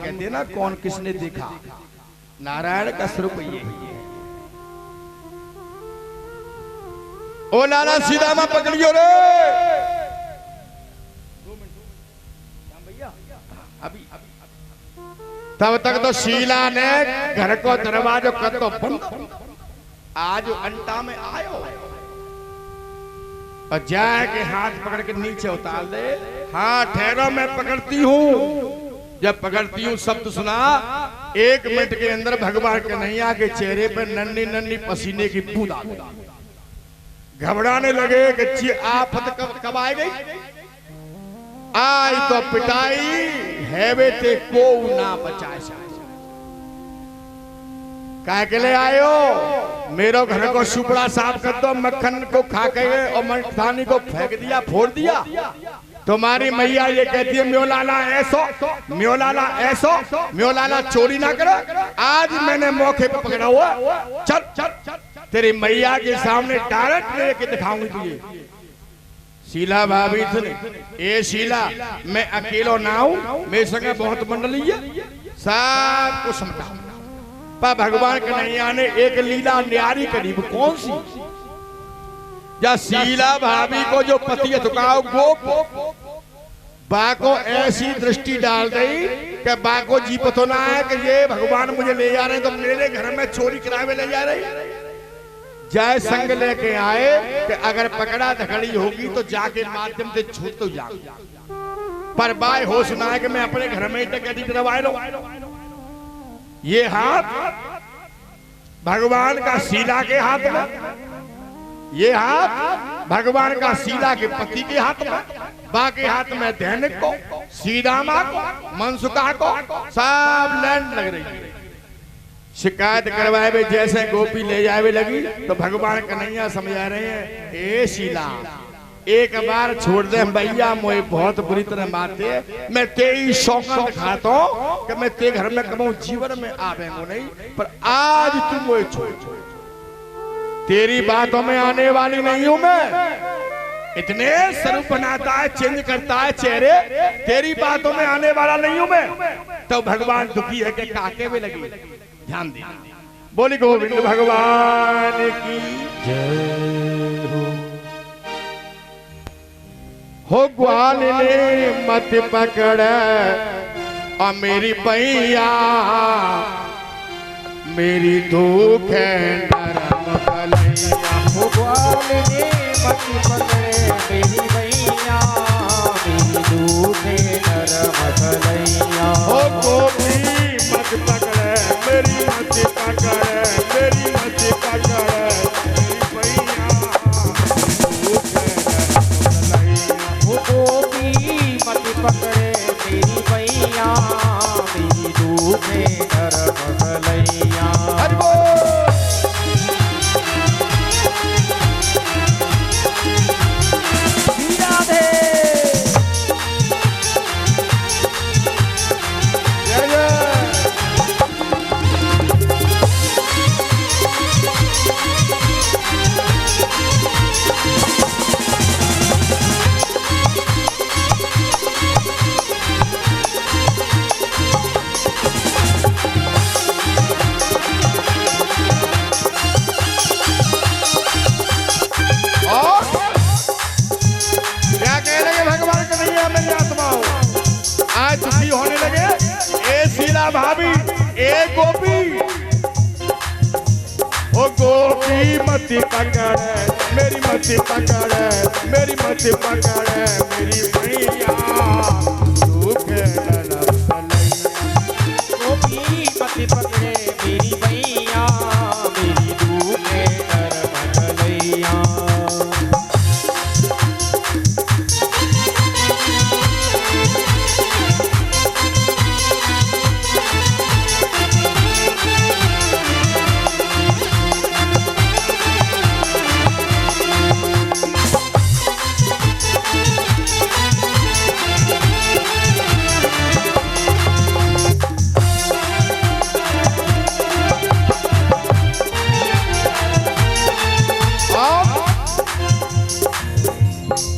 कहते हैं ना, कौन किसने देखा, नारायण का स्वरूप ये। ओ लाला सीधा में पकड़ियो रे। अभी तब तक तो शीला ने घर को दरवाजो कर तो बंद। आज अंटा में आयो और जाके हाथ पकड़ के नीचे उतार दे। हाँ ठहरो, मैं पकड़ती हूँ। जब पकड़ती हूँ शब्द सुना, 1 मिनट के अंदर भगवान कन्हैया के चेहरे पर नन्ही नन्ही पसीने की बूंद आ गई। घबराने लगे कि आफत कब आ गई। आई तो पिटाई है बेटे को ना बचाए। क्या के ले आयो? मेरो घर को सुपड़ा साफ कर दो, मक्खन को खा के और मखानी को फेंक दिया, फोड़ दिया। तुम्हारी मैया ये कहती है म्यो लाला ऐसो, म्यो लाला ऐसो, म्यो लाला चोरी ना करो। आज मैंने मौके पर पकड़ा हुआ। चल चल तेरी मैया के सामने डायरेक्ट लेके दिखाऊंगी तुझे। शीला भाभी सुने, ए शीला मैं अकेलो ना हूं, मेरे संग बहुत मंडली है, सब कुछ समझा। पर भगवान कन्हैया ने एक लीला न्यारी करी। कौन सी? या शीला भाभी को जो पति झुकाओ गोप बा को ऐसी दृष्टि डाल गई कि बा को जी पतो ना है कि ये भगवान मुझे ले जा रहे हैं, तो मेरे घर में चोरी करावे ले जा रहे। जय संग लेके आए कि अगर पकड़ा धकड़ी होगी तो जाके माध्यम से छूट तो जा। पर बाय हो सुना है कि मैं अपने घर में ही डकैती करवाए लो। ये हाथ भगवान का शीला के हाथ में, ये हाथ भगवान का शीला के पति के हाथ में, बाकी हाथ में दैनिक को, सीधामा को, मनसुखा को, सब लैंड लग रही है। शिकायत करवाए में जैसे गोपी ले जाए लगी तो भगवान कन्हैया समझा रहे हैं, ए शीला एक बार छोड़ दे भैया, मुझे बहुत बुरी तरह मारते, मैं तेरी शौकत खाता हूँ कि मैं तेरे घर में कमाऊं, जीवन में आवेंगो नहीं, पर आज तू मुझे छोड़। तेरी बातों में आने वाली नहीं हूं मैं। इतने स्वरूप बनाता है, चेंज करता है चेहरे, तेरी बातों में आने वाला नहीं हूं मैं। तो भगवान दुखी है कि काके में लगी। ध्यान दे, बोली गोविंद भगवान की जय हो। ग्वाल ने मत पकड़ और मेरी पैया, मेरी दुख है नरम कलैया। हो ग्वाल ने मत पकड़ मेरी पैया, मेरी दुख है नरम कलैया। हो गोपी मत पकड़ मेरी मत पकड़, मेरी मत पकड़ मेरी पैया, दुख है नरम कलैया। हो गोपी मत पकड़े मेरी पैया, मेरी दुख है नरम कलैया। दुखी होने लगे, ए शीला भाभी, ए गोपी, ओ गोपी मत पकड़ मेरी मत पकड़, मेरी मत पकड़ मेरी मैया, दुख नरम कलैया। गोपी मत पकड़े मेरी मैया, मेरी दुख नरम कलैया।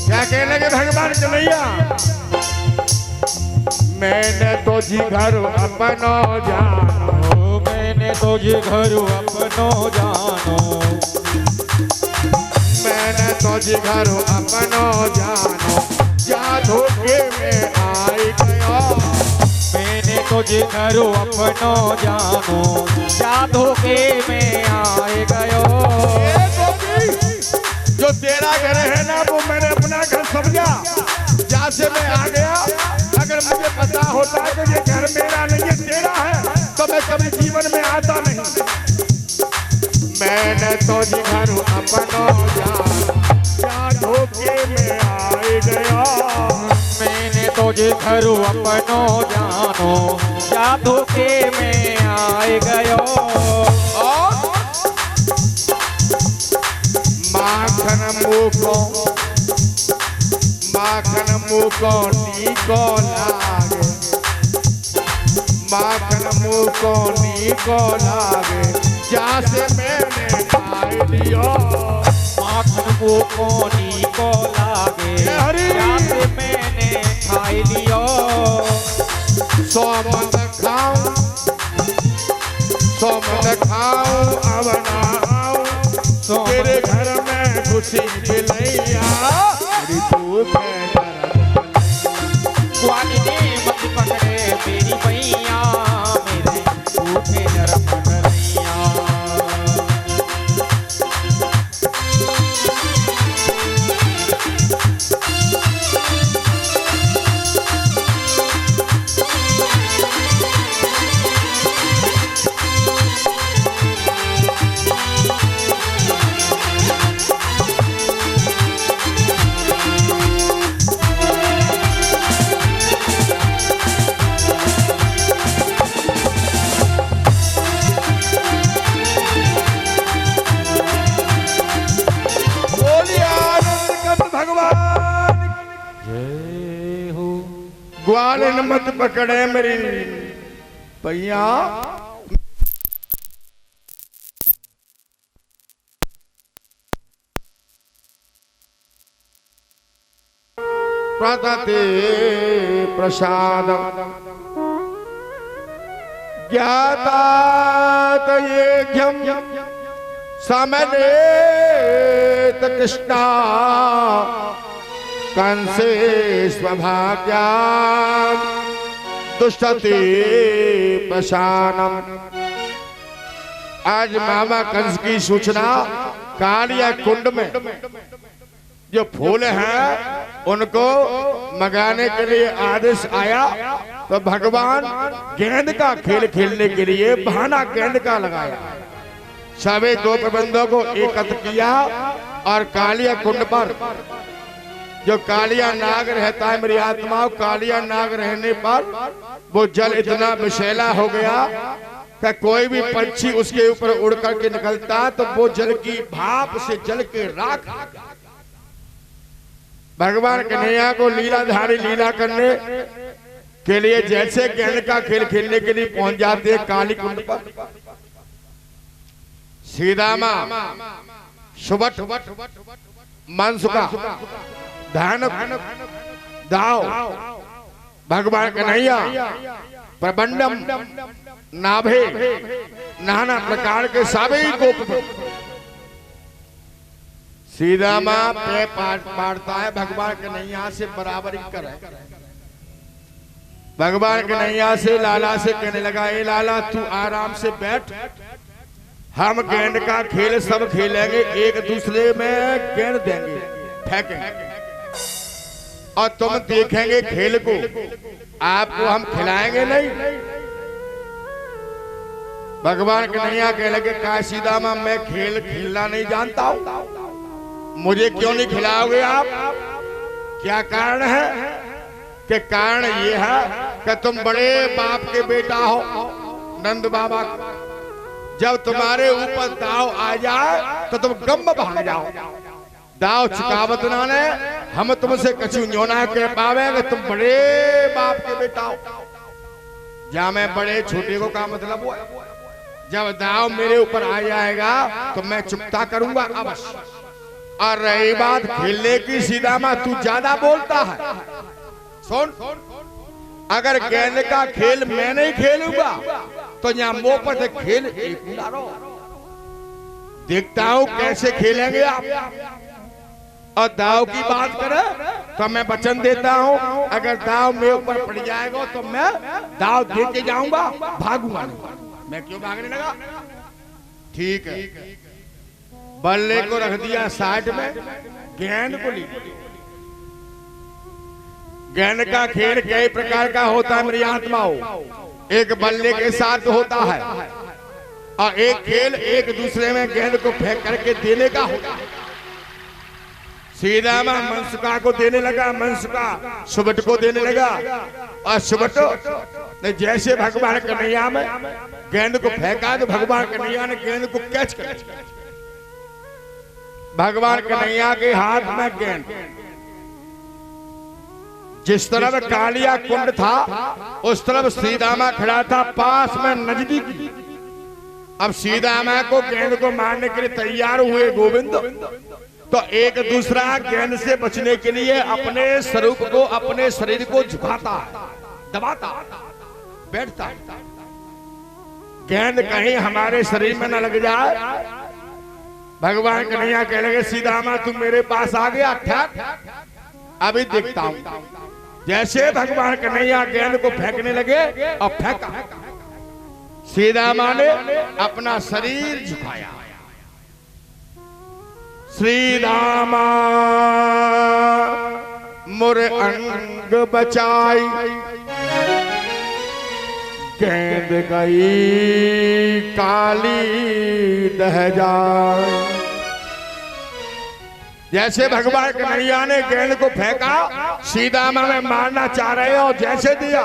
क्या कहने के भगवान कन्हैया, मैंने तुझी घर अपनो जानो, मैंने तुझे घर अपनो जानो, मैंने तुझी घर अपनो जानो, जा धोखे में आई गया। मैंने तुझे घर अपनो जानो, जा धोखे में आए गयो। जो तेरा घर है ना वो मैंने अपना घर समझा, जहाँ से मैं आ गया। अगर मुझे पता होता है कि ये घर मेरा नहीं है तेरा है, तो मैं कभी जीवन में आता नहीं। मैंने तो जी घर अपनो जान धोखे में आए गया। मैंने तुझे घर अपनो जानो, जा धोखे में आए गयो। माखन मुको, माखन मुको नीको लागे, माखन मुको नीको लागे, जहाँ से मैंने खाए लियो। माखन मुको नीको लागे, जहाँ से मैंने खाए लियो। सो मत खाऊं, सो मत खाऊं अब ना आऊं, तेरे घर में खुशी मिलैया। मेरी धूप है ग्वाली ने मत पकड़े मेरी मैया, मेरे झूठे नरम कन्हैया। ग्वाल मत पकड़े मेरी भैया। प्रदते प्रसाद ज्ञाता येघ्यम समनेत कृष्णा कंसे स्वभाग्या दुष्टते प्रशानम। आज मामा कंस की सूचना कालिया कुंड में जो फूल हैं उनको मंगाने के लिए आदेश आया, तो भगवान गेंद का खेल खेलने के लिए बहाना गेंद का लगाया। सभी दो प्रबंधों को एकत्र किया और कालिया कुंड पर जो कालिया नाग रहता है, मेरी आत्मा कालिया नाग रहने पर वो जल इतना विषैला हो गया कि कोई भी पंछी उसके ऊपर उड़ करके निकलता तो वो जल की भाप से जल के राख। भगवान कन्हैया को लीलाधारी लीला करने के लिए जैसे गेंद का खेल खेलने के लिए पहुंच जाते हैं काली कुंड पर, सीधामा सुबट मनसुका धान दाव भगवान कन्हैया प्रबंडम नाभे नाना प्रकार के सभी गोप सीधा माँ पे पाड़ता है। भगवान कन्हैया से बराबरी करे। भगवान कन्हैया से लाला से कहने लगा, ए लाला तू आराम से बैठ, हम गेंद का खेल सब खेलेंगे, एक दूसरे में गेंद देंगे फेंकेंगे और तुम देखेंगे खेल को, आपको हम खिलाएंगे नहीं। भगवान कन्हैया कहने लगे, काशीदा मां मैं खेल खेलना नहीं जानता हूं, मुझे क्यों नहीं खिलाओगे आप? क्या कारण है? कि कारण ये है कि तुम बड़े बाप के बेटा हो नंद बाबा, जब तुम्हारे ऊपर दाव आ जाए तो तुम गम भाग जाओ। दाव चुकावत ना ने हम तुमसे कछु न्योना कह पावेंगे, तुम बड़े बाप के बेटा हो। जहां मैं बड़े छोटे को का मतलब हुआ, जब दाव मेरे ऊपर आ जाएगा तो मैं चुकता करूंगा अवश्य। और रही बात खेलने की, सीधा मां तू ज्यादा बोलता है। सुन, अगर गेंद का खेल मैं नहीं खेलूंगा तो यहाँ मुंह पर से खेल एक उड़ारो। देखता हूं कैसे खेलेंगे आप। और दाव की बात करें तो मैं वचन देता हूं, अगर दाव मेरे ऊपर पड़ जाएगा तो मैं दाव दे के जाऊंगा, भागूंगा नहीं। मैं क्यों भागने लगा? ठीक है, बल्ले को रख दिया साइड में, गेंद को ली। गेंद का खेल कई प्रकार का होता है मेरी आत्माओं। एक बल्ले के साथ होता है और एक खेल एक दूसरे में गेंद को फेंक करके देने का होता है। सीधा मनसुका को देने लगा, मनसुका सुबट को देने लगा और सुबट ने जैसे भगवान कन्हैया में गेंद को फेंका तो भगवान कन्हैया ने गेंद को कैच कर लिया। भगवान कन्हैया के हाथ में गेंद, जिस तरफ कालिया कुंड था उस तरफ सीधामा खड़ा था पास में नजदीक। अब सीधामा को गेंद को मारने के लिए तैयार हुए गोविंद, तो एक दूसरा गेंद से बचने के लिए अपने स्वरूप को, अपने शरीर को झुकाता है, दबाता, बैठता। गेंद कहीं हमारे शरीर में न लग जाए। भगवान कन्हैया कह लगे सीधामा तू मेरे पास आ गया, ठहर अभी देखता हूं। जैसे भगवान कन्हैया गेंद को फेंकने लगे और फेंका, सीधामा ने अपना शरीर झुकाया। श्रीरामा मुर अंग बचाई, गेंद गई काली दह जाए। जैसे भगवान कन्हैया ने गेंद को फेंका, सीधामा में मारना चाह रहे हो, जैसे दिया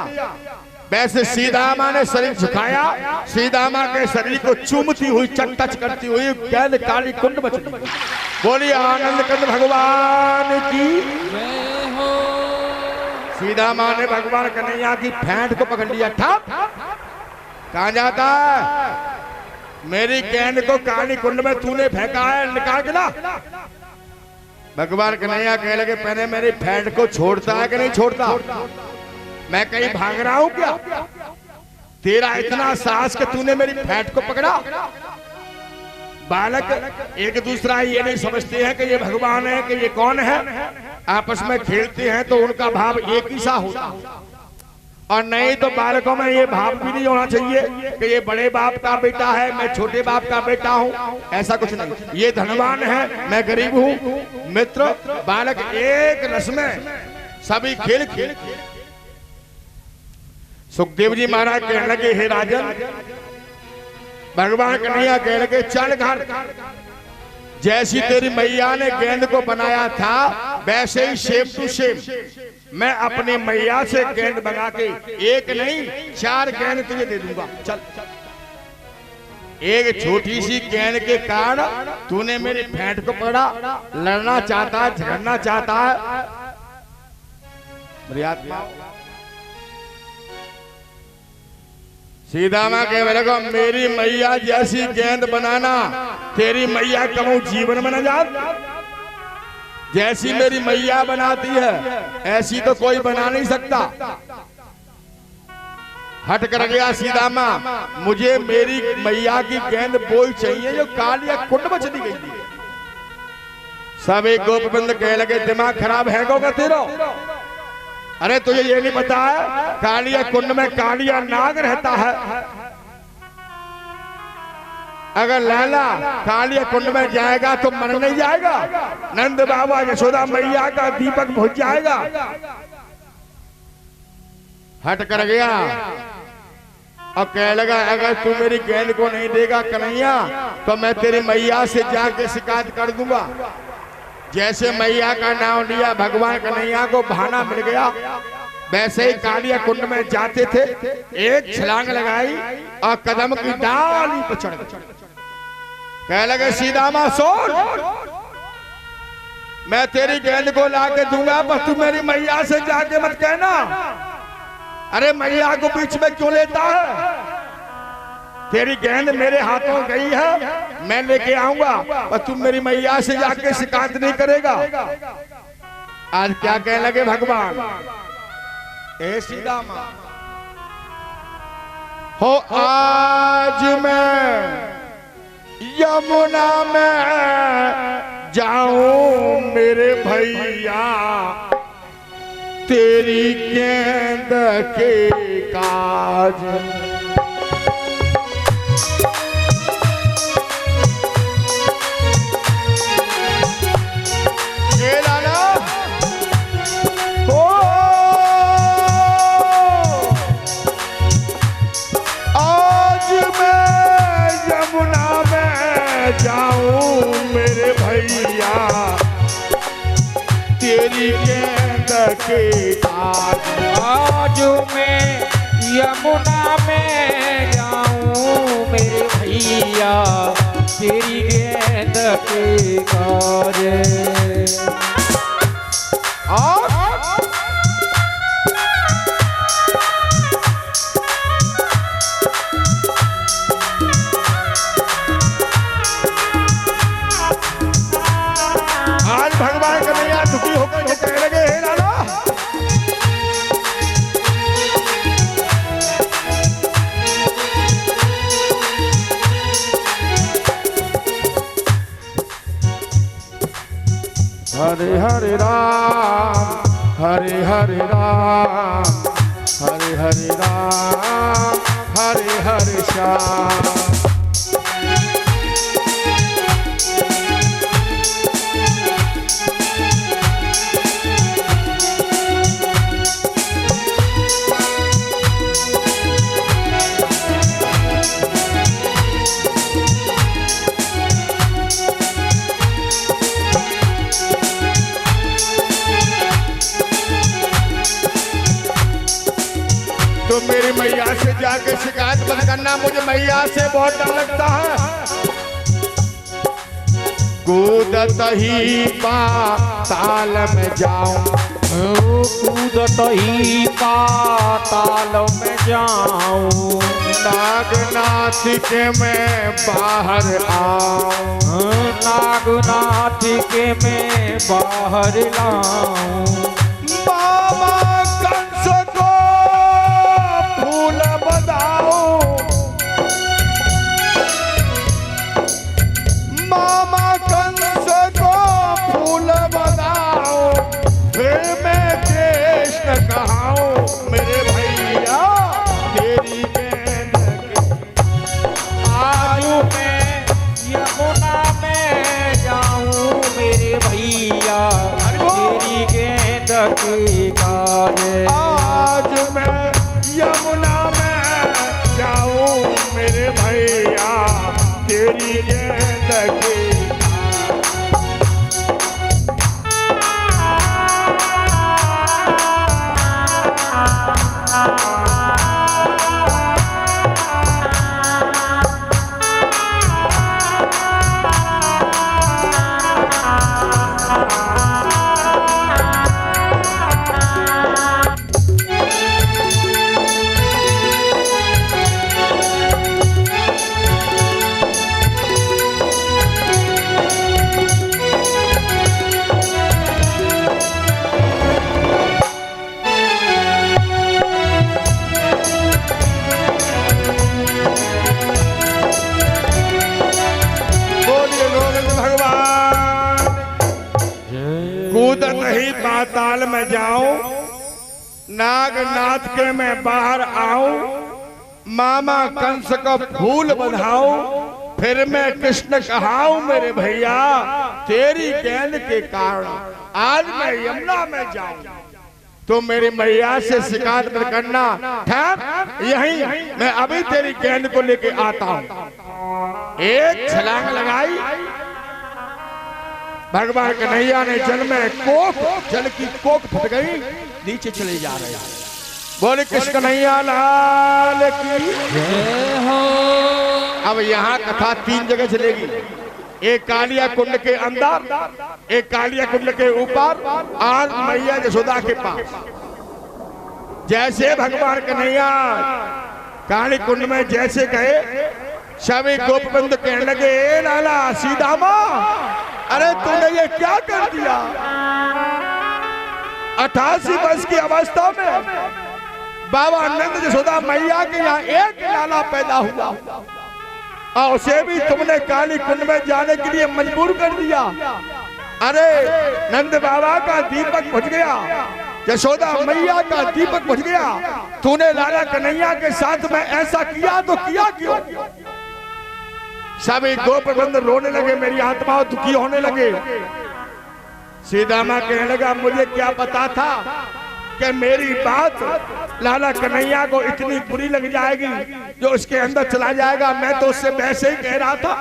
वैसे सीधामा ने शरीर झुकाया। सीधामा के शरीर को चूमती हुई, टच करती हुई गेंद काली कुंड में चली। बोलिए आनंद कंद भगवान की जय हो। सीधामा ने भगवान कन्हैया की फेंट को पकड़ लिया। ठप कहां जाता है? मेरी गेंद को काली कुंड में तूने फेंका है, निकाल के ला। भगवान कन्हैया कहने लगे पहले मेरी फेंट को छोड़ता है कि नहीं छोड़ता? मैं कहीं भाग रहा हूं क्या? तेरा इतना साहस कि तूने मेरी फेंट को पकड़ा। बालक एक दूसरा ये नहीं समझते हैं कि ये भगवान है कि ये कौन है। आपस में खेलते हैं तो उनका भाव एक ही सा होता, और नहीं तो बालकों में ये भाव भी नहीं होना चाहिए कि ये बड़े बाप का बेटा है, मैं छोटे बाप का बेटा हूँ। ऐसा कुछ नहीं। ये धनवान है, मैं गरीब हूँ। मित्र बालक एक रस में सभी खेल खेल। सुखदेव जी महाराज कहने लगे हे राजन, भगवान कन्हैया कहने लगे चल घर। जैसी तेरी मैया ने गेंद को बनाया था वैसे ही सेम टू सेम मैं अपनी मैया से गेंद बना के एक नहीं 4 गेंद तुझे दे दूंगा। चल, एक छोटी सी गेंद के कारण तूने मेरी फेंट को पकड़ा, लड़ना चाहता है, झगड़ना चाहता है। सीधामा कह मेरे को मेरी मैया जैसी गेंद बनाना तेरी मैया कबू जीवन में न जा। जैसी मेरी मैया बनाती है ऐसी तो कोई बना नहीं सकता। हट कर गया सीधामा, मुझे मेरी मैया की गेंद बोई चाहिए जो कालिया कुंड में चली गई थी। सब एक गोपबंद कह लगे दिमाग खराब है गो का तेरा। अरे तुझे ये नहीं पता है कालिया कुंड में कालिया नाग रहता है। अगर लैला कालिया कुंड में जाएगा तो मर नहीं जाएगा। नंद बाबा यशोदा मैया का दीपक बुझ जाएगा। हट कर गया और कह लगा अगर तू मेरी गेंद को नहीं देगा कन्हैया तो मैं तेरी मैया से जाके शिकायत कर दूंगा। जैसे मैया का नाम लिया भगवान कन्हैया को बहाना मिल गया। वैसे ही कालिया कुंड में जाते थे, एक छलांग लगाई और कदम की डाली पर चढ़ गए। कह लगे सीधामा सुन, मैं तेरी गेंद को लाके दूंगा पर तू मेरी मैया से जाके मत कहना। अरे मैया को बीच में क्यों लेता है? तेरी गेंद मेरे हाथों गई है, मैं लेके आऊंगा पर तुम मेरी मैया से जाके शिकायत नहीं करेगा। आज क्या कहने लगे भगवान? ए सीधा माँ हो आज मैं यमुना में जाऊं मेरे भैया तेरी गेंद के काज ये लाला हो आज मैं यमुना में जाऊं मेरे भैया तेरी गेंद के काज आज मैं यमुना में जाऊं मेरे भैया तेरी गेंद के काज आज भगवान कन्हैया दुखी होकर के कहने लगे हे लाला हरे हरे राम हरे हरे राम हरे हरे राम हरे हरे श्याम तो मेरी मैया से जाके शिकायत मत करना मुझे मैया से बहुत डर लगता है कूदत ही पाताल में जाऊं कूदत ही पाताल में जाऊं नागनाथ के मैं बाहर आऊं नागनाथ के मैं बाहर लाऊं मामा कंस को फूल बधाओ मामा कंस को फूल बधाओ फिर मैं कृष्ण कहाऊं मेरे भैया तेरी गेंद के आज मैं यमुना में जाऊं मेरे भैया तेरी गेंद के काज आज मैं यमुना में जाऊं मेरे भैया तेरी गेंद के कूदत ही पाताल में जाऊं नागनाथ के मैं बाहर आऊं मामा कंस को फूल बधाऊं फिर मैं कृष्ण कहाऊं मेरे भैया तेरी गेंद के कारण आज मैं यमुना में जाऊं तो मेरी मैया से शिकायत मत करना ठहर यहीं मैं अभी तेरी गेंद को लेके आता हूं एक छलांग लगाई भगवान कन्हैया ने जल में कोक जल की कोक फट गई नीचे चले जा रहे हैं बोले कृष्ण कन्हैया लाल की जय हो। अब यहाँ कथा 3 जगह चलेगी एक कालिया कुंड के अंदर एक कालिया कुंड के ऊपर और मैया यशोदा के पास जैसे भगवान कन्हैया काली कुंड में जैसे गए सभी गोपबंद कहने लगे लाला सीधा माँ अरे तूने ये क्या कर दिया 88 वर्ष की अवस्था में बाबा नंद यशोदा मैया के यहाँ एक लाला पैदा हुआ और उसे भी तुमने काली कुंड में जाने के लिए मजबूर कर दिया। अरे नंद बाबा का दीपक बुझ गया, यशोदा मैया का दीपक बुझ गया, तूने लाला कन्हैया के साथ में ऐसा किया तो किया क्यों? सभी गोपबंद रोने लगे, मेरी आत्मा दुखी होने लगे। सीतामा कहने लगा मुझे क्या पता था कि मेरी बात लाला कन्हैया को इतनी बुरी लग जाएगी जो उसके अंदर चला जाएगा। मैं तो उससे वैसे ही कह रहा था,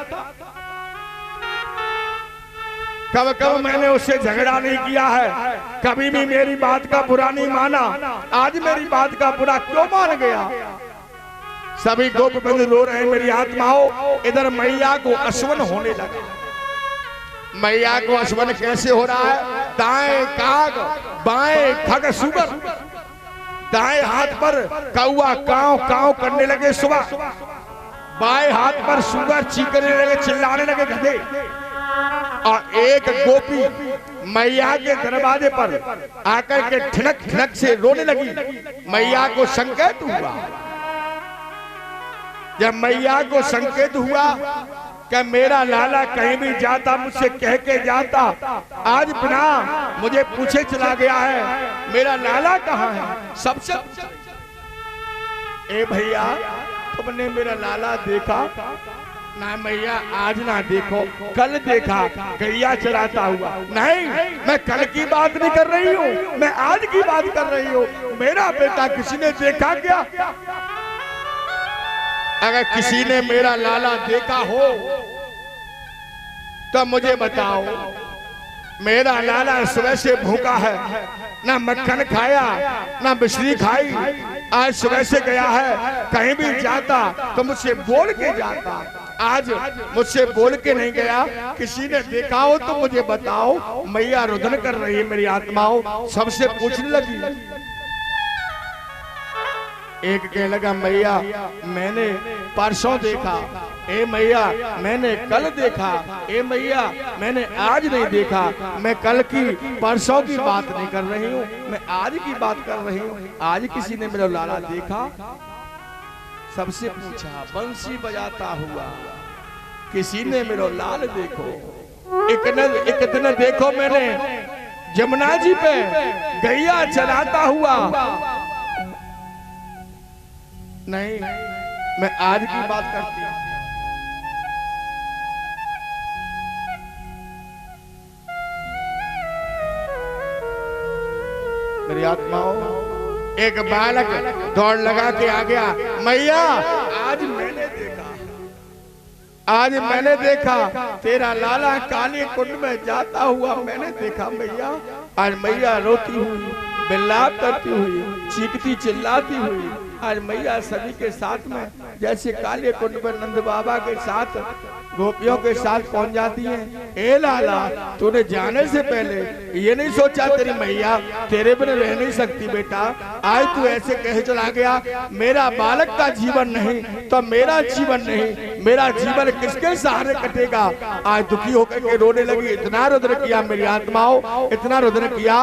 कब कब मैंने उससे झगड़ा नहीं किया है, कभी भी मेरी बात का बुरा नहीं माना, आज मेरी बात का बुरा क्यों मान गया? सभी गोपबंद रो रहे हैं, मेरी आत्माओं। इधर मैया को अश्वन होने लगा। मैया को अश्वन कैसे हो रहा है? दाएं काग बाएं खग सुगर, दाएं हाथ पर कौआ काव काव करने लगे सुबह, बाएं हाथ पर सुगर चीखने लगे, चिल्लाने लगे गधे। और एक गोपी मैया के दरवाजे पर आकर के ठिनक ठिनक से रोने लगी। मैया को संकेत हुआ, जब मैया को संकेत हुआ कि मेरा लाला कहीं भी जाता मुझसे कह के जाता, आज बिना मुझे पूछे चला गया है, मेरा लाला कहाँ है? सबसे ए भैया तुमने मेरा लाला देखा ना? मैया आज ना देखो, कल देखा गैया चराता हुआ। नहीं, मैं कल की बात नहीं कर रही हूँ, मैं आज की बात कर रही हूँ। मेरा बेटा किसी ने देखा क्या? अगर किसी ने मेरा लाला देखा हो तो मुझे बताओ। मेरा लाला सुबह से भूखा है, ना मक्खन खाया ना मिश्री खाई, आज सुबह से गया है, कहीं भी जाता तो मुझसे बोल के जाता, आज मुझसे बोल के नहीं गया। किसी ने देखा हो तो मुझे बताओ। मैया रुदन कर रही है, मेरी आत्माओं सबसे पूछने लगी। एक कहने लगा मैया मैंने परसों देखा, ए मैया मैंने कल देखा, ए मैया मैंने आज नहीं देखा। मैं कल की परसों की बात नहीं कर रही हूँ, मैं आज की बात कर रही हूँ। आज किसी ने मेरा लाला देखा? सबसे पूछा। बंसी बजाता हुआ किसी ने मेरा लाल देखो? एक दिन देखो मैंने जमुना जी पे गैया चलाता हुआ। नहीं, मैं आज की बात करती हूँ। मेरी आत्माओं, एक बालक दौड़ लगा के आ गया, मैया आज मैंने देखा, आज मैंने देखा तेरा लाला काली कुंड में जाता हुआ मैंने देखा। मैया आज मैया रोती हुई, बिलाप करती हुई, चीखती चिल्लाती हुई आज मैया सभी के साथ में जैसे काले कुंड पर नंद बाबा के साथ गोपियों के साथ पहुंच जाती है। ए लाला तूने जाने से पहले ये नहीं सोचा तेरी मैया तेरे बिना रह नहीं सकती बेटा? आज तू ऐसे कहे चला गया, मेरा बालक का जीवन नहीं तो मेरा जीवन नहीं, मेरा जीवन किसके सहारे कटेगा? आज दुखी होकर के रोने लगी। इतना रुद्र किया मेरी आत्माओं, इतना रुद्र किया,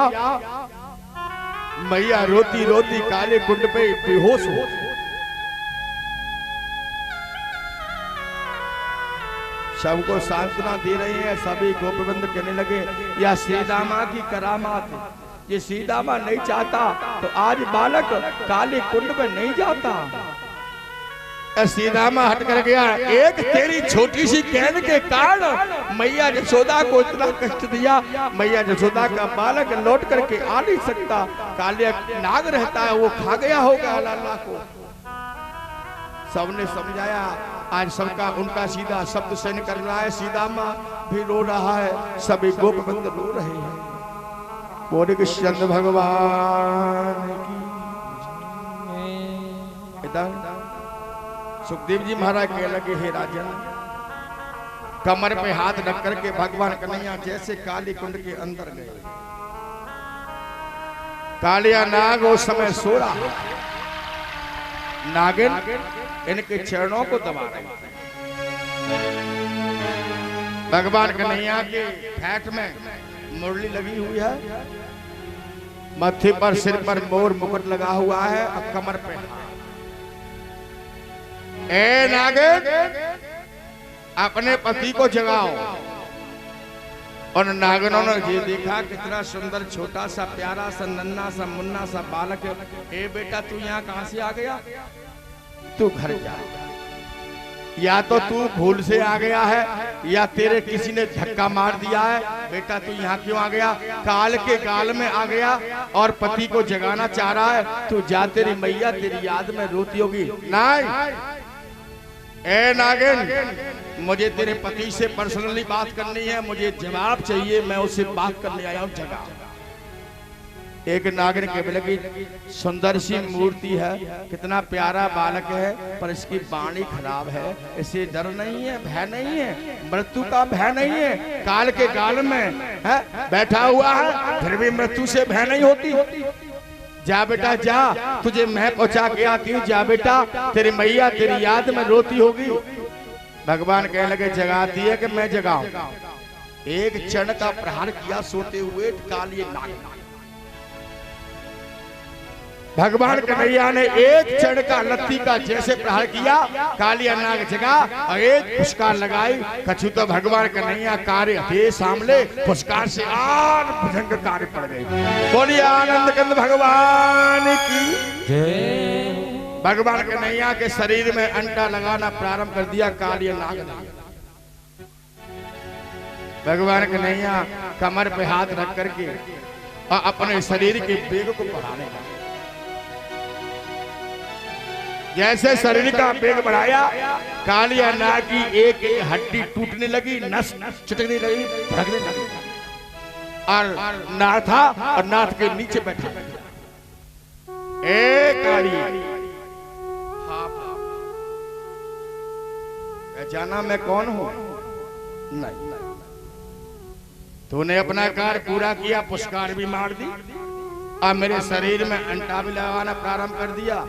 मैया रोती रोती काले कुंड पे बेहोश हो। सबको सांत्वना दे रही है। सभी गोपबंद कहने लगे या सीतामा की करामात, ये सीतामा नहीं चाहता तो आज बालक काले कुंड में नहीं जाता। सीतामा हट कर गया। एक तेरी छोटी सी कहने के कारण मैया यशोदा को इतना कष्ट दिया। मैया यशोदा का बालक लौट करके आ नहीं सकता, काले नाग रहता है वो खा गया होगा लाला को। सबने समझाया, आज सबका उनका सीधा शब्द सहन कर रहा है। सीतामा भी रो रहा है, सभी गोपबंद रो रहे हैं। बोले कृष्ण भगवान की। सुखदेव जी महाराज कहने लगे, हे राजन, कमर पे हाथ रख करके भगवान कन्हैया जैसे काली कुंड के अंदर गए। कालिया नाग उस समय सो रहा, नागिन इनके चरणों को दबा रही। भगवान कन्हैया के फैट में मुरली लगी हुई है, मत्थे पर सिर पर मोर मुकुट लगा हुआ है और कमर पे ए नागिन अपने पति को जगाओ। और नागिनों ने ये देखा कितना सुंदर छोटा सा प्यारा सा नन्ना सा मुन्ना सा बालक है। ए बेटा तू यहाँ कहां से आ गया? तू घर जा। या तो तू भूल से आ गया है या तेरे किसी ने धक्का मार दिया है। बेटा तू यहाँ क्यों आ गया? काल के गाल में आ गया और पति को जगाना चाह रहा है। तू जा, तेरी मैया तेरी याद में रोती होगी। नहीं ए नागिन, मुझे तेरे पति से पर्सनली बात करनी है, मुझे जवाब चाहिए, मैं उससे बात करने आया हूँ। जगह एक नागिन के की सुंदर सी मूर्ति है, कितना प्यारा बालक है, पर इसकी वाणी खराब है। इसे डर नहीं है, भय नहीं है, मृत्यु का भय नहीं है। काल के गाल में है बैठा हुआ है, फिर भी मृत्यु से भय नहीं होती। जा बेटा जा, तुझे मैं पहुंचा के आती हूँ। जा बेटा, तेरी मैया तेरी याद में रोती होगी। भगवान कहने लगे जगाती है कि मैं जगाऊं। एक चरण का प्रहार किया सोते हुए कालिए नाग। भगवान कन्हैया ने एक चढ़ का लत्ती का जैसे प्रहार किया, कालिया नाग जगा और एक फुसकार लगाई। कछु तो भगवान कन्हैया कार्य थे सामने, फुसकार से आन भुजंग कार्य पड़ गई। बोलिए आनंद कंद भगवान की जय। भगवान कन्हैया के शरीर में अंटा लगाना प्रारंभ कर दिया कालिया नाग ने। भगवान कन्हैया कमर पे हाथ रख करके और अपने शरीर के वेग को बढ़ाने लगे। जैसे शरीर का वेग बढ़ाया, कालिया नाग की एक एक हड्डी टूटने लगी, नस चटकने लगी, भड़कने लगी। और नाथ था और नाथ के नीचे बैठा ए काली, जाना मैं कौन हूं? नहीं, तूने अपना कार्य पूरा किया, पुष्कार भी मार दी और मेरे शरीर में अंटा भी लगाना प्रारंभ कर दिया।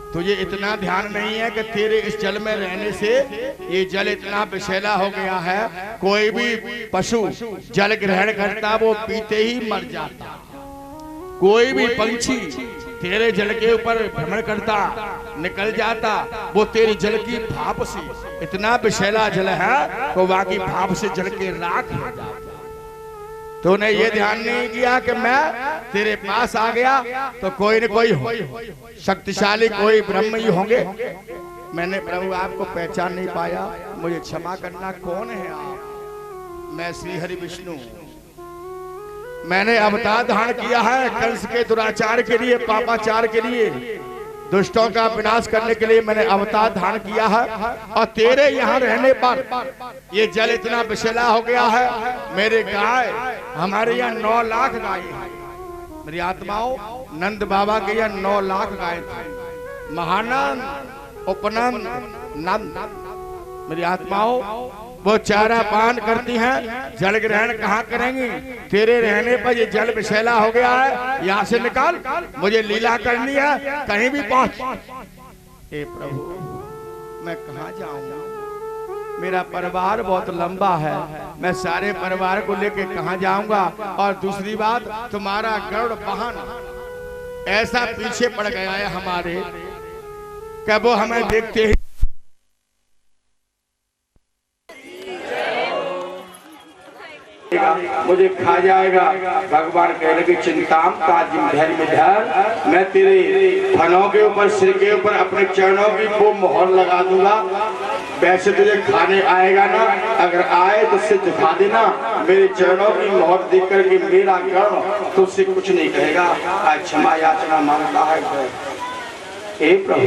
तुझे इतना ध्यान नहीं है कि तेरे इस जल में रहने से ये जल इतना विषैला हो गया है, कोई भी पशु जल ग्रहण करता वो पीते ही मर जाता। कोई भी पंछी तेरे जल के ऊपर भ्रमण करता निकल जाता, वो तेरी जल की भाप से, इतना विषैला जल है तो बाकी भाप से जल के राख हो जाता। तूने ये ध्यान नहीं किया कि मैं तेरे पास आ गया तो कोई न कोई हो, शक्तिशाली कोई ब्रह्म ही होंगे। मैंने प्रभु आपको पहचान नहीं पाया, मुझे क्षमा करना। कौन है आप? मैं श्री हरि विष्णु। मैंने अवतार धारण किया है कंस के दुराचार के लिए, पापाचार के लिए, दुष्टों का विनाश करने के लिए मैंने अवतार धारण किया है। और तेरे यहाँ रहने पर ये जल इतना विषैला हो गया है। मेरे गाय, हमारे यहाँ 9 लाख गाय है। मेरी आत्माओं, नंद बाबा के यहाँ 9 लाख गाय थे। महानंद, उपनंद, नंद, मेरी आत्माओं वो चारा पान करती हैं, जल ग्रहण कहाँ करेंगी? तेरे रहने पर ये जल विषैला हो गया है, यहाँ से निकाल, मुझे लीला करनी है, कहीं भी पहुंच। हे प्रभु मैं कहाँ जाऊं? मेरा परिवार बहुत लंबा है, मैं सारे परिवार को लेके कहाँ जाऊंगा? और दूसरी बात, तुम्हारा गरुड़ वाहन ऐसा पीछे पड़ गया है हमारे कि वो हमें देखते ही मुझे खा जाएगा। भगवान कह लगे चिंताम ताजिम धैर्य में धर, मैं तेरे फनों के ऊपर, सिर के ऊपर अपने चरणों की वो मोहर लगा दूंगा। वैसे तुझे खाने आएगा ना, अगर आए तो उससे दिखा देना। मेरे चरणों की मोहर देख करके मेरा कर्ण तुझसे कुछ नहीं कहेगा। आज क्षमा याचना मांगता है। हे प्रभु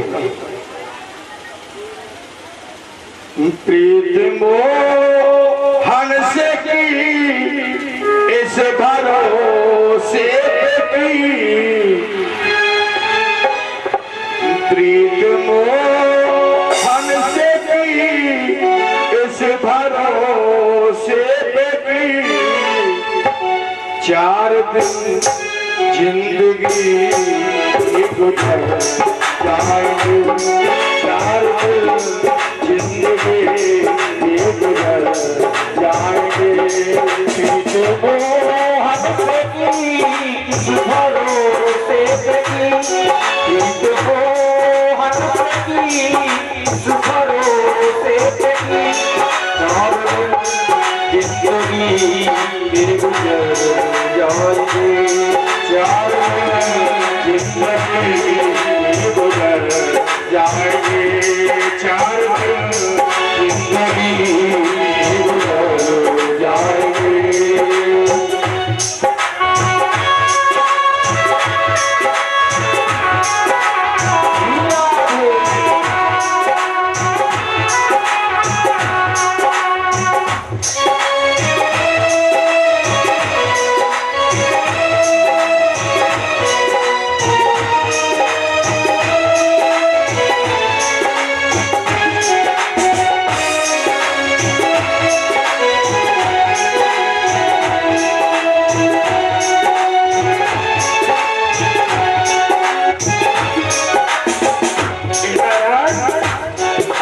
प्रीत मोहन से की इस भरोसे की, प्रीत मोहन से की इस भरोसे की। 4 दिन जिंदगी गुजर जाएगी, 4 दिन जिंदगी गुजर जाएंगे। प्रीत मोहन से की इस भरोसे गुजर जाएंगे, चार दिन जिंदगी गुजर जाएंगे, चार दिन जिंदगी गुजर जाएंगे।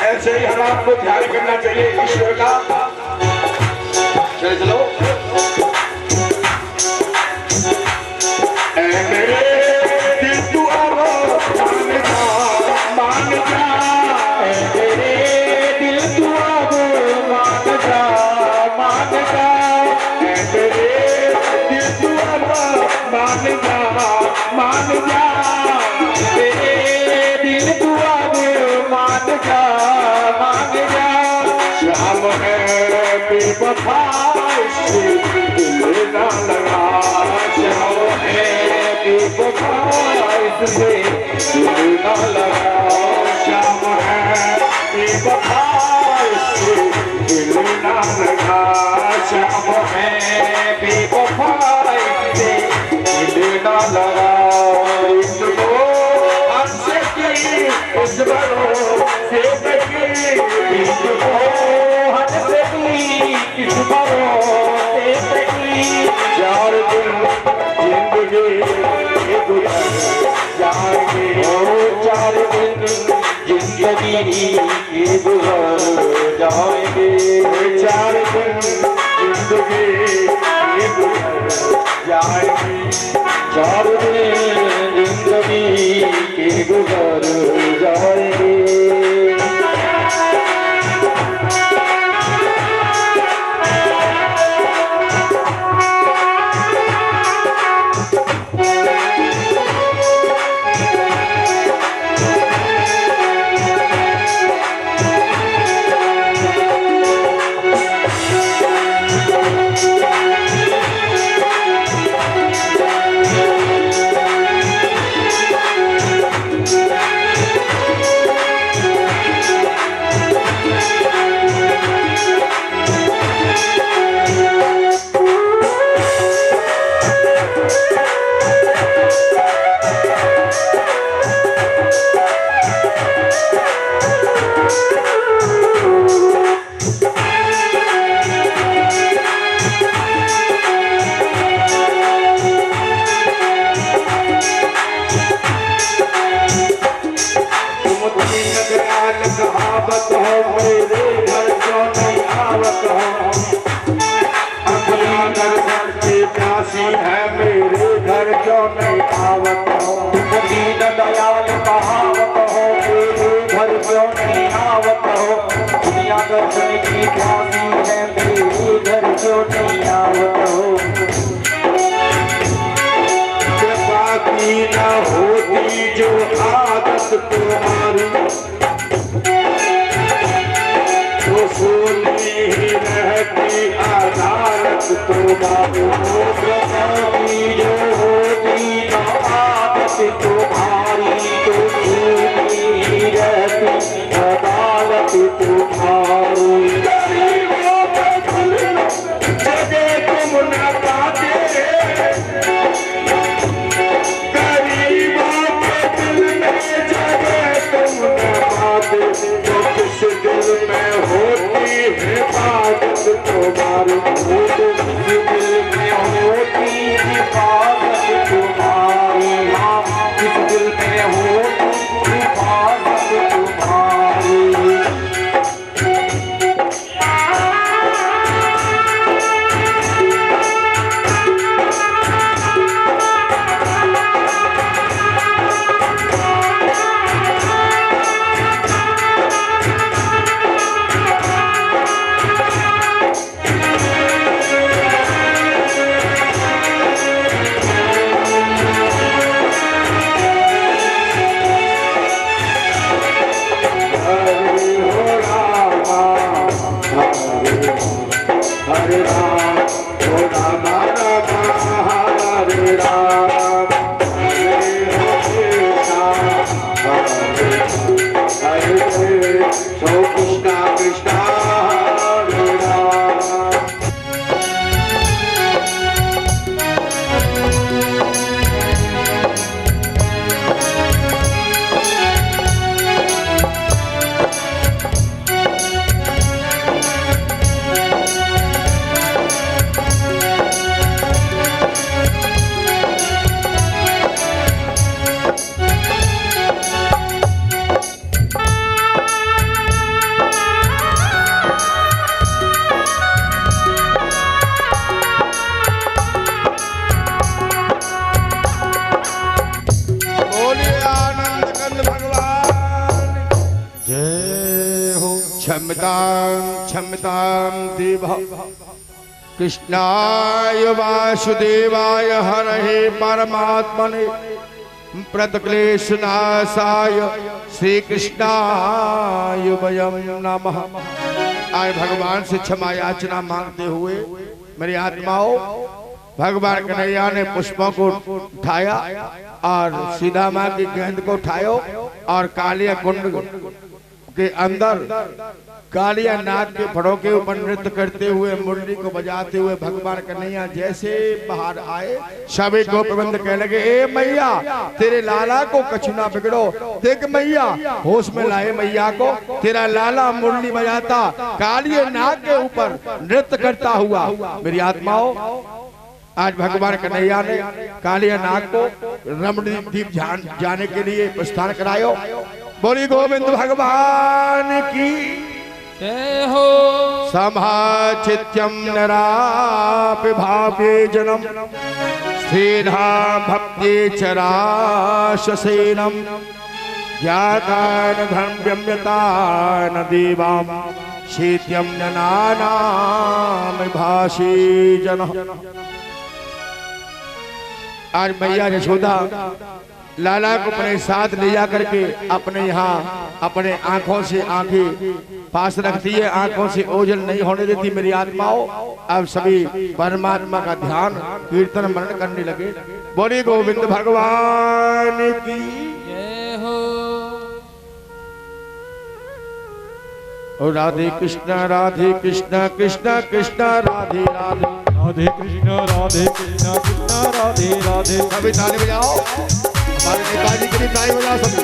ऐसे ही हम आपको ध्यान करना चाहिए ईश्वर का। चलो मेरे दिल तू अब मान जा, मेरे दिल तू अब मान जा, मान जा, मेरे दिल तू अब मान जा, मान जा, मेरे दिल तू अब मान जा, मान जा। शाम है बेवफा इससे दिल ना लगा, शाम है बेवफा इससे दिल ना लगा, शाम है बेवफा इससे दिल ना लगा, शाम है बेवफा इससे दिल ना लगा। इसको हमसे की इस बड़ों से बची, इसको हमसे की इस बड़ों से बची, चार दिन जिंदगी गुजर जाएंगे, चार दिन जिंदगी गुजर जाएंगे, चार दिन जिंदगी गुजर जाएंगे, चार दिन जिंदगी गुजर जाएंगे। कहावत हो मेरे घर क्यों नहीं आवत हो, अपना दर्शन की प्यासी है मेरे घर क्यों नहीं आवत हो, दीन दयाल कहावत हो मेरे घर क्यों नहीं आवत हो, दुनिया दर्शन की प्यासी है मेरे घर क्यों नहीं आवत हो। कृपा की न होती जो आदत तुम्हारी, तो सोनी ही रहती अदालत तुम्हारी, कृपा की जो होती न आदत तुम्हारी, तो सोनी ही रहती अदालत तुम्हारी। गरीबों के दिल में जगह तुम न पाते, गरीबों के दिल में जगह तुम न पाते, तो किस दिल में होती हिफाजत तुम्हारी, तो किस दिल में होती हिफाजत तुम्हारी, हाँ किस दिल में होती हिफाजत तुम्हारी। सो कृष्णा कृष्णा हरे राम। क्षमतां देव कृष्णाय वासुदेवाय हरहे परमात्मने प्रतक्लेशनाशाय श्री कृष्णाय वयं नमः। आए भगवान से क्षमा याचना मांगते हुए मेरी आत्माओं, भगवान कन्हैया ने पुष्पों को उठाया और सीधा माँ की गेंद को उठायो और कालिया कुंड के अंदर कालिया नाग के फड़ों के ऊपर नृत्य करते हुए मुरली को बजाते हुए भगवान कन्हैया जैसे बाहर आए, सभी को प्रबंध कहने लगे, ए मैया तेरे लाला को कछु ना बिगड़ो। देख मैया, होश में लाए मैया को, तेरा लाला मुरली बजाता कालिया नाग के ऊपर नृत्य करता हुआ। मेरी आत्माओं, आज भगवान कन्हैया ने कालिया नाग को रमणदीप जाने के लिए प्रस्थान करायो। बोली गोविंद भगवान की जय हो। समाचित्यं नरापि भावे जनम स्थिरा भक्ति चराशसेनम ज्ञातान धर्म्यम्यतान देवाम शीत्यं नानाम भाषी जन। आज मैया यशोदा लाला को अपने साथ ले जा करके अपने यहाँ अपने आंखों से आंखें पास रखती है, आंखों से ओझल नहीं होने देती। मेरी आत्माओं, अब सभी परमात्मा का ध्यान कीर्तन मनन करने लगे। बोली गोविंद भगवान की जय हो। और राधे कृष्ण कृष्ण कृष्ण राधे राधे, राधे कृष्ण कृष्ण राधे राधे। सभी ताली बजाओ, हमारे नेताजी के लिए ताली बजाओ सभी।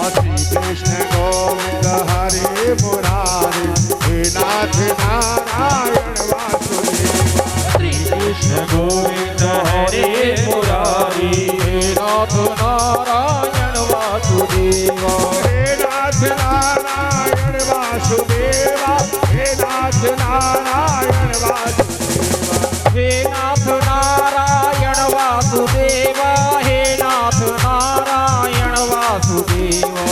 श्री कृष्ण गोविंद हरे मुरारी, हे नाथ नारायण वासुदेव। श्री कृष्ण गोविंद हरे मुरारी, हे नाथ नारायण वासुदेवा। हे नाथ नारायण वासुदेवा, हे नाथ नारायण वासुदेवा। हे नाथ नारायण वासुदेवा, हे नाथ नारायण वासुदेवा।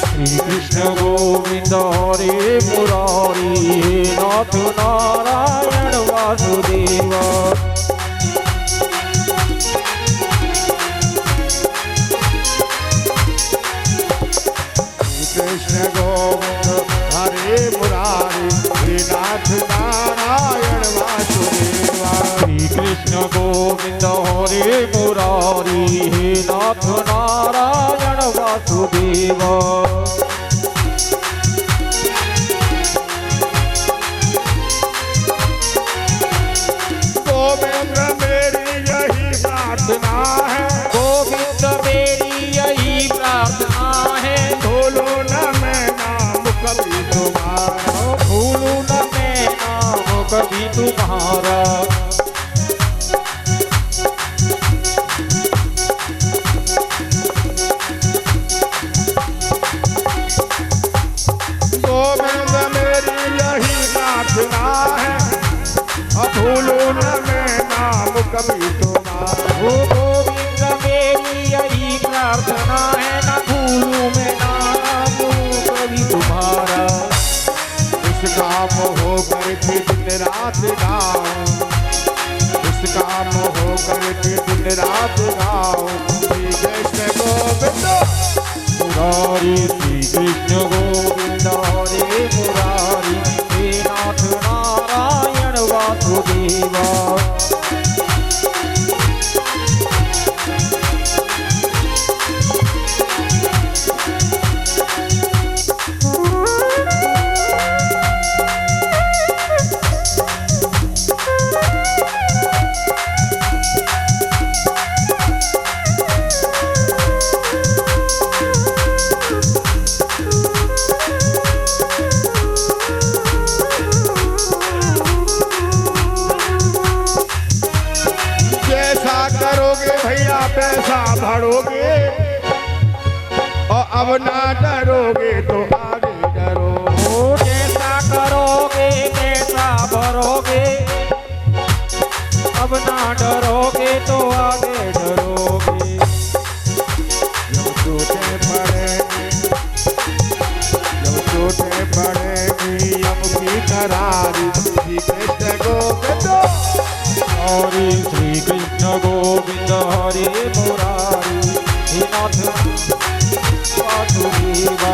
श्री कृष्ण गोविंद हरे मुरारी, हे नाथ नारायण वासुदेवा। कृष्ण गोविंद हरे मुरारी, हे नाथ नारायण वासुदेवा। श्री कृष्ण गोविंद हरे मुरारी, हे नाथ नारायण वासुदेवा। गोविंद मेरी यही प्रार्थना है, गोविंद मेरी यही प्रार्थना है। भूलू न मैं नाम कभी तुम्हारा, भूलू न मैं नाम कभी तुम्हारा। गोविंद मेरी यही प्रार्थना है, भूलू न मैं नाम कभी तुम्हारा। ओ गोविंद मेरी यही प्रार्थना है, न भूलू मैं नाम कभी तुम्हारा। इस काम हो करके दिन रात गाओ, इस काम हो करके दिन रात गाओ। श्री कृष्ण गोविंद मुरारी, श्री कृष्ण गोविंद हरे मुरारी, हे नाथ नारायण पैसा भरोगे और अब ना डरोगे तो आगे डरो। जैसा करोगे कैसा भरोगे, अब ना डरोगे तो आगे डरोगे। जब चोटें पड़ेगी हम की करारी, श्री कृष्ण गोविंद हरे श्री कृष्ण गोविंद हरे मुरारी, हे नाथ वासुदेवा।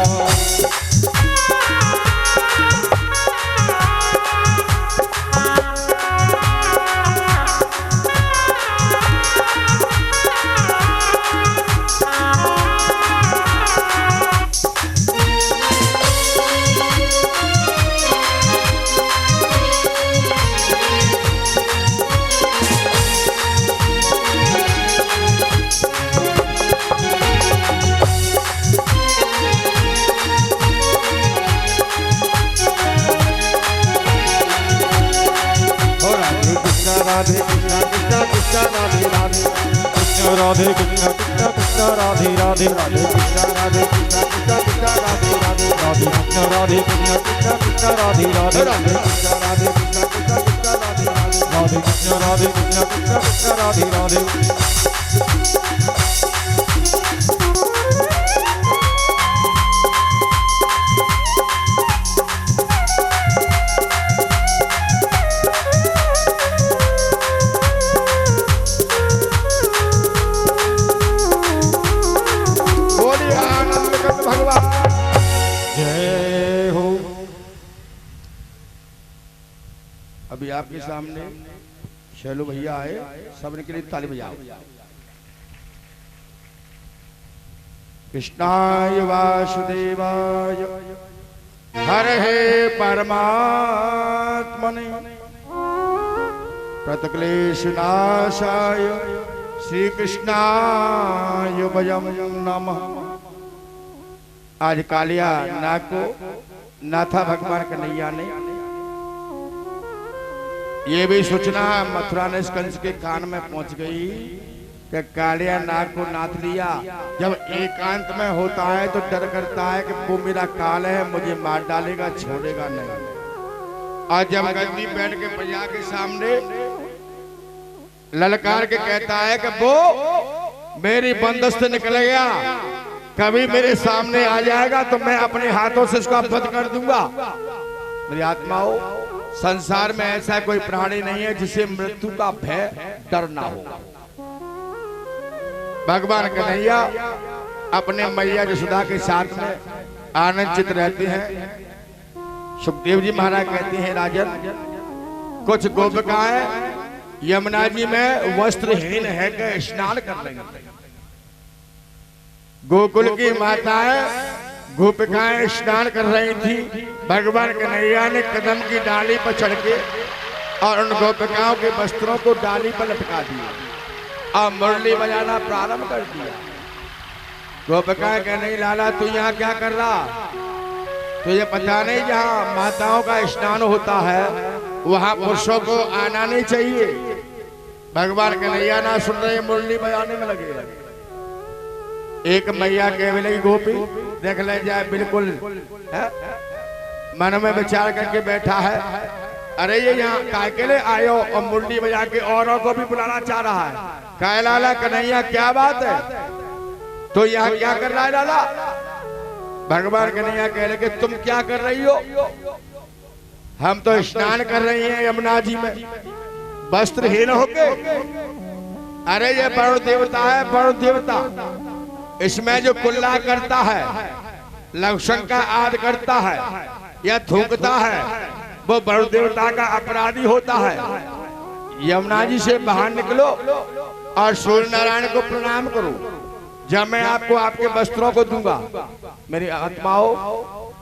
राधे कृष्ण कृष्ण कृष्ण राधे राधे, कृष्ण राधे कृष्ण कृष्ण कृष्ण राधे राधे, राधे कृष्ण राधे कृष्ण कृष्ण कृष्ण राधे राधे, राधे कृष्ण राधे कृष्ण कृष्ण कृष्ण राधे राधे, राधे कृष्ण राधे कृष्ण कृष्ण कृष्ण राधे राधे, राधे कृष्ण राधे कृष्ण कृष्ण कृष्ण राधे राधे। बोलिए आनंद कंद भगवान जय हो। अभी आपके सामने शैलू भैया आए, सबने के लिए ताली बजाओ। कृष्णाय वासुदेवाय हरहे परमात्मने प्रतिक्लेशनाशाय श्री कृष्णाय वयं नमः। आज कालिया नाग को नाथा भगवान कन्हैया ने ये भी सूचना मथुरा ने कंस के कान में पहुंच गई कि कालिया नाग को नाथ लिया। जब एकांत में होता है तो डर करता है कि वो मेरा काल है, मुझे मार डालेगा, छोड़ेगा नहीं। और जब गद्दी बैठ के प्रजा के सामने ललकार के कहता है कि वो मेरी बंदस्त निकल गया, कभी मेरे सामने आ जाएगा तो मैं अपने हाथों से उसका वध कर दूंगा। मेरी आत्माओं, संसार में ऐसा कोई प्राणी नहीं है जिसे मृत्यु का भय डर ना हो। भगवान कन्हैया अपने मैया यशोदा के साथ में आनंदित रहते हैं। सुखदेव जी महाराज कहते हैं, राजन कुछ गोपिकाएं यमुना जी में वस्त्रहीन है के स्नान कर रही हैं। गोकुल की माताएं गोपिकाएं स्नान कर रही थी। भगवान कन्हैया ने कदम की डाली पर चढ़ के और उन गोपिकाओं के वस्त्रों को डाली पर लटका दिया और मुरली बजाना प्रारंभ कर दिया। गोपिकाएं कह नहीं, लाला तू यहाँ क्या कर रहा? तुझे पता नहीं जहाँ माताओं का स्नान होता है वहां पुरुषों को आना नहीं चाहिए। भगवान कन्हैया ना सुन रहे, मुरली बजाने में लगे। एक मैया कहने लगी, गोपी देख ले जाए, बिल्कुल मन में विचार करके बैठा है, अरे ये यहाँ काय के लिए आयो और मुरली बजा के औरों को भी बुलाना चाह रहा है। काय लाला कन्हैया क्या बात है, तो यहाँ क्या कर रहा है लाला? भगवान कन्हैया कह रहे कि तुम क्या कर रही हो? हम तो स्नान कर रही हैं यमुना जी में वस्त्रहीन होके। अरे ये वरुण देवता है, वरुण देवता। इसमें जो कुल्ला करता है, लवशंका आदि करता है या थूकता है, वो वरुण देवता का अपराधी होता है। यमुना जी से बाहर निकलो और सूर्य नारायण को प्रणाम करो, जब मैं आपको आपके वस्त्रों को दूंगा। मेरी आत्माओं,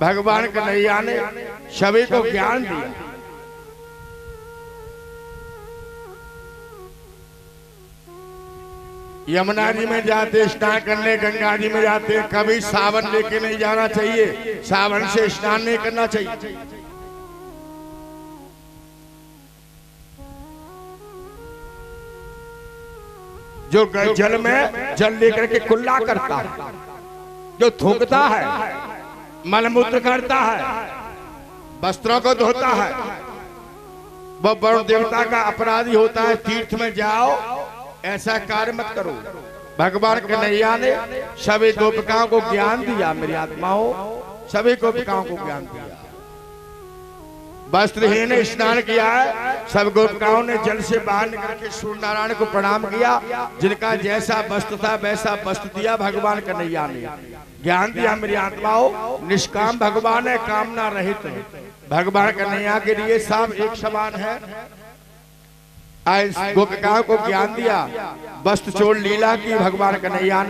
भगवान कन्हैया ने सभी को ज्ञान दिया। यमुना जी में जाते स्नान करने, गंगा जी में जाते, कभी सावन लेके नहीं जाना चाहिए, सावन से स्नान नहीं करना चाहिए। जो जल में जल लेकर के कुल्ला करता है, जो थूकता है, मलमूत्र करता है, वस्त्रों को धोता है, वो वरुण देवता का अपराधी होता है। तीर्थ में जाओ, ऐसा कार्य मत करो। भगवान कन्हैया ने सभी गोपिकाओं को ज्ञान दिया, मेरी आत्माओं, सभी गोपिकाओं को ज्ञान दिया। वस्त्रहीन ने स्नान किया है, सब गोपिकाओं ने जल से बाहर निकल के सूर्य नारायण को प्रणाम किया। जिनका जैसा वस्त्र था वैसा वस्त्र दिया भगवान कन्हैया ने, ज्ञान दिया। मेरी आत्माओं, निष्काम भगवान है, कामना रहित है। भगवान कन्हैया के लिए सब एक समान है। गोपिकाओं को ज्ञान दिया, वस्त्र चोर लीला की भगवान कन्हैया ने।